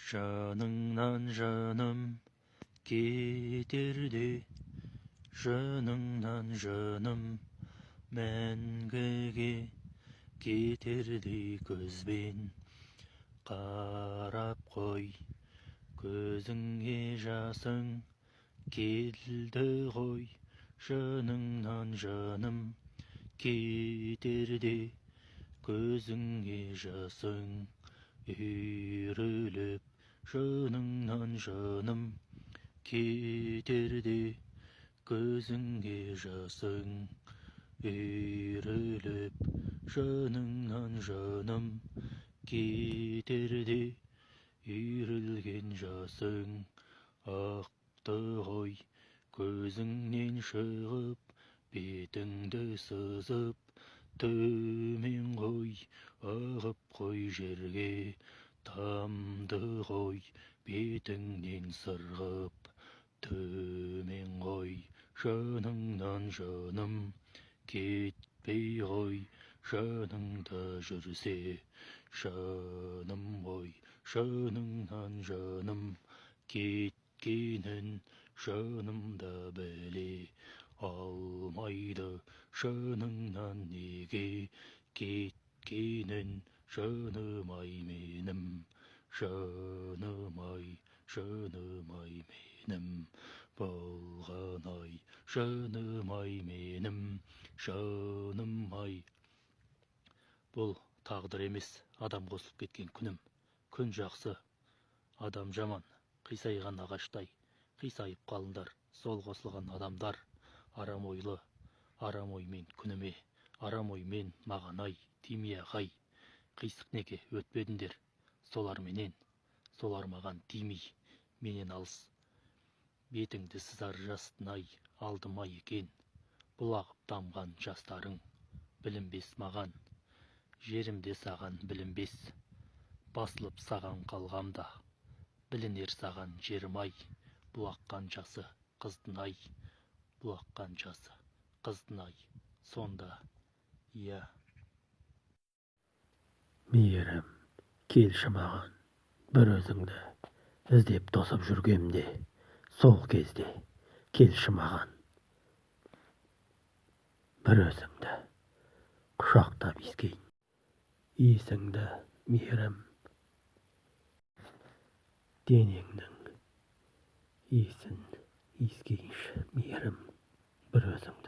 Жаныңнан жаным кетерде, жаныңнан жаным мәңгіге кетердей көзбен қарап қой. Көзіңе жасың келді ғой, жаныңнан жаным кетерде, көзіңе жасың үйріліп, жаныңнан жаным кетерде, көзіңе жасың үйріліп, жаныңнан жаным кетерде, үйрілген жасың ақты ғой. Көзіңнен шығып, бетіңді сызып, төмен ғой, ағып қой жерге, тамды ғой, бетіңнен сырғып, төмен ғой. Жаныңнан жаным кетпей ғой, жаныңда жүрсе жаным ғой. Жаныңнан жаным кеткенін жанымда біле алмайды. Жаныңнан неге кеткенін жаным-ай менім, жаным-ай, жаным-ай менім болған-ай, жаным-ай менім, жаным-ай. Бұл тағдыр емес, адам қосылып кеткен күнім. Күн жақсы, адам жаман, қисайған ағаштай, қисайып қалыңдар сол қосылған адамдар. Арам ойлы, арам оймен күніме, арам оймен маған-ай, тимей ағай. Қисық неге өтпедіңдер, солар менен, солар маған тимей, менен алыс. Бетіңді сызар жастын-ай, алдыма екен, бұлағып тамған жастарың, білінбес маған, жерімде саған білінбес, басылып саған қалғамда, білінер саған жерім-ай. Бұлаққан жасы қыздың-ай, бұлаққан жасы қыздың-ай, сонда, иә. Мейірім, келші маған, бір өзіңді іздеп тосып жүргемде, сол кезде келші маған, бір өзіңді құшақтап иіскейін. Иісіңді, мейірім, денеңнің иісін иіскейінші, мейірім, бір өзіңді.